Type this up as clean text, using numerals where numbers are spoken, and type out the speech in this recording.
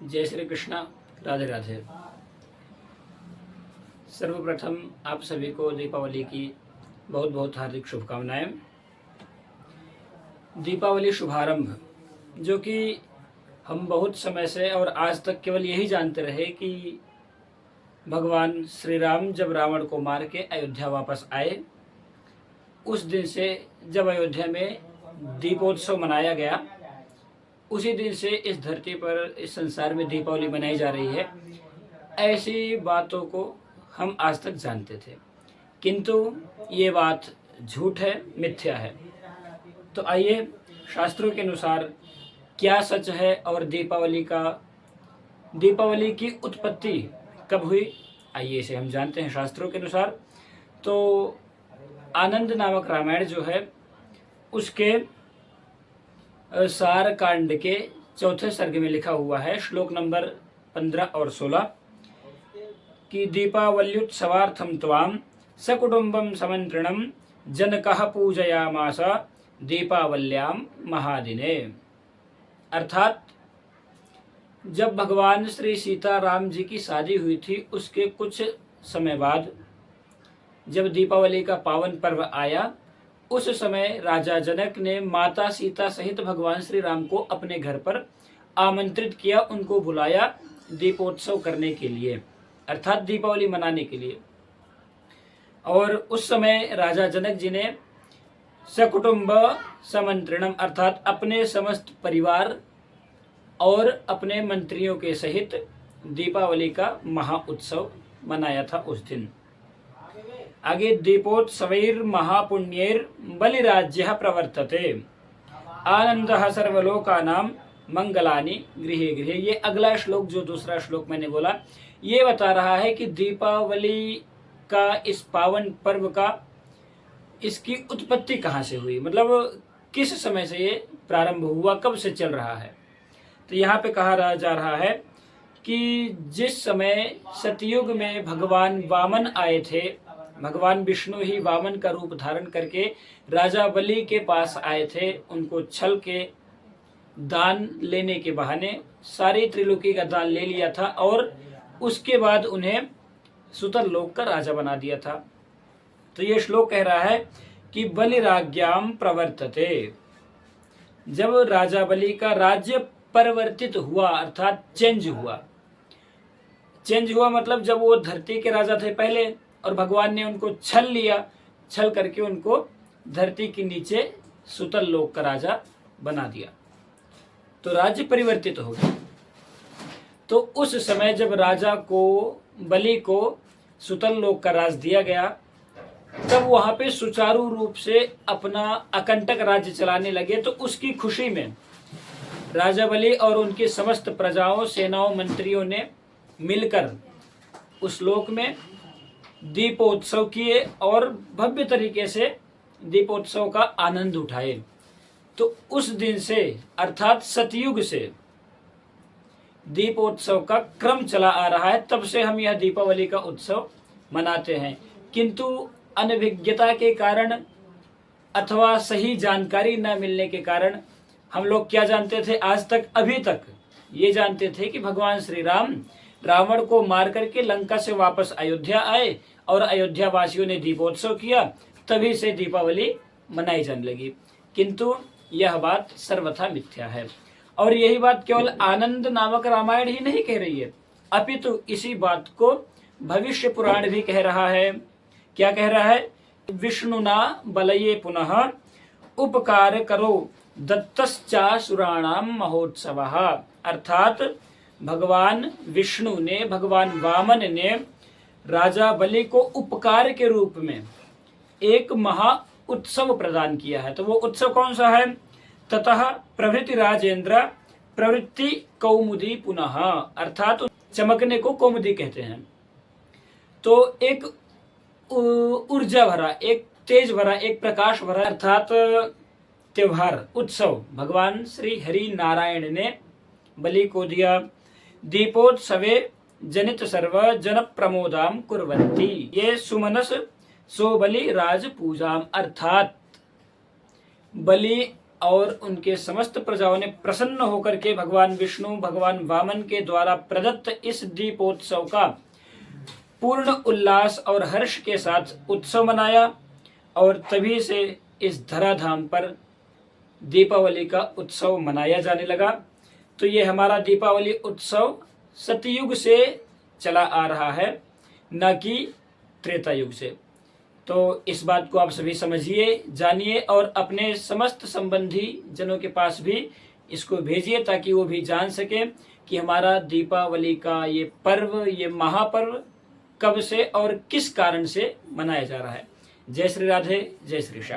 जय श्री कृष्णा, राधे राधे। सर्वप्रथम आप सभी को दीपावली की बहुत बहुत हार्दिक शुभकामनाएं। दीपावली शुभारंभ, जो कि हम बहुत समय से और आज तक केवल यही जानते रहे कि भगवान श्री राम जब रावण को मार के अयोध्या वापस आए, उस दिन से जब अयोध्या में दीपोत्सव मनाया गया, उसी दिन से इस धरती पर, इस संसार में दीपावली मनाई जा रही है। ऐसी बातों को हम आज तक जानते थे, किंतु ये बात झूठ है, मिथ्या है। तो आइए शास्त्रों के अनुसार क्या सच है और दीपावली की उत्पत्ति कब हुई, आइए इसे हम जानते हैं शास्त्रों के अनुसार। तो आनंद नामक रामायण जो है, उसके सार कांड के चौथे सर्ग में लिखा हुआ है, श्लोक नंबर 15 और 16 कि दीपावल्युत्सवार्थं त्वां सकुटुम्बं समन्त्रणं जनकः पूजयामास दीपावल्यां महादिने। अर्थात जब भगवान श्री सीता राम जी की शादी हुई थी, उसके कुछ समय बाद जब दीपावली का पावन पर्व आया, उस समय राजा जनक ने माता सीता सहित भगवान श्री राम को अपने घर पर आमंत्रित किया, उनको बुलाया दीपोत्सव करने के लिए, अर्थात दीपावली मनाने के लिए। और उस समय राजा जनक जी ने सकुटुम्ब समंत्रणम, अर्थात अपने समस्त परिवार और अपने मंत्रियों के सहित दीपावली का महाउत्सव मनाया था उस दिन। आगे दीपोत्सवैर महापुण्यैर बलिराज्यः प्रवर्तते आनंदः सर्वलोकानां मंगलानि गृहे गृहे। ये अगला श्लोक, जो दूसरा श्लोक मैंने बोला, ये बता रहा है कि दीपावली का, इस पावन पर्व का, इसकी उत्पत्ति कहाँ से हुई, मतलब किस समय से ये प्रारंभ हुआ, कब से चल रहा है। तो यहाँ पे कहा जा रहा है कि जिस समय सतयुग में भगवान वामन आए थे, भगवान विष्णु ही वामन का रूप धारण करके राजा बलि के पास आए थे, उनको छल के दान लेने के बहाने सारी त्रिलोकी का दान ले लिया था और उसके बाद उन्हें सुतर लोक का राजा बना दिया था। तो ये श्लोक कह रहा है कि बलिराज्ञाम प्रवर्तते, जब राजा बलि का राज्य परिवर्तित हुआ, अर्थात चेंज हुआ मतलब जब वो धरती के राजा थे पहले और भगवान ने उनको छल लिया, छल करके उनको धरती के नीचे सुतल लोक का राजा बना दिया, तो राज्य परिवर्तित हो गया। तो उस समय जब राजा को, बलि को सुतल लोक का राज दिया गया, तब वहां पे सुचारू रूप से अपना अकंटक राज्य चलाने लगे। तो उसकी खुशी में राजा बलि और उनकी समस्त प्रजाओं, सेनाओं, मंत्रियों ने मिलकर उस लोक में दीपोत्सव किए और भव्य तरीके से दीपोत्सव का आनंद उठाए। तो उस दिन से, अर्थात सतयुग से दीपोत्सव का क्रम चला आ रहा है, तब से हम यह दीपावली का उत्सव मनाते हैं। किंतु अनभिज्ञता के कारण अथवा सही जानकारी न मिलने के कारण हम लोग क्या जानते थे, आज तक, अभी तक ये जानते थे कि भगवान श्री राम रावण को मार करके लंका से वापस अयोध्या आए और अयोध्या वासियों ने दीपोत्सव किया, तभी से दीपावली मनाई जाने लगी। किंतु यह बात सर्वथा मिथ्या है। और यही बात केवल आनंद नामक रामायण ही नहीं कह रही है, अपितु इसी बात को भविष्य पुराण भी कह रहा है। क्या कह रहा है? विष्णुना बलये पुनः उपकार करो दत्तश्चासुराणाम महोत्सवः, अर्थात भगवान विष्णु ने, भगवान वामन ने राजा बलि को उपकार के रूप में एक महा उत्सव प्रदान किया है। तो वो उत्सव कौन सा है? ततः प्रभृति राजेंद्र प्रवृत्ति कौमुदी पुनः, अर्थात चमकने को कौमुदी कहते हैं। तो एक ऊर्जा भरा, एक तेज भरा, एक प्रकाश भरा, अर्थात त्योहार, उत्सव भगवान श्री हरि नारायण ने बलि को दिया। दीपोत्सवे जनित सर्व जन प्रमोदाम कुर्वन्ति ये सुमनस सो बलि राज पूजाम, अर्थात बलि और उनके समस्त प्रजाओं ने प्रसन्न होकर के भगवान विष्णु भगवान वामन के द्वारा प्रदत्त इस दीपोत्सव का पूर्ण उल्लास और हर्ष के साथ उत्सव मनाया और तभी से इस धराधाम पर दीपावली का उत्सव मनाया जाने लगा। तो ये हमारा दीपावली उत्सव सतयुग से चला आ रहा है, न कि त्रेता युग से। तो इस बात को आप सभी समझिए, जानिए और अपने समस्त संबंधी जनों के पास भी इसको भेजिए ताकि वो भी जान सके कि हमारा दीपावली का ये पर्व, ये महापर्व कब से और किस कारण से मनाया जा रहा है। जय श्री राधे, जय श्री श्याम।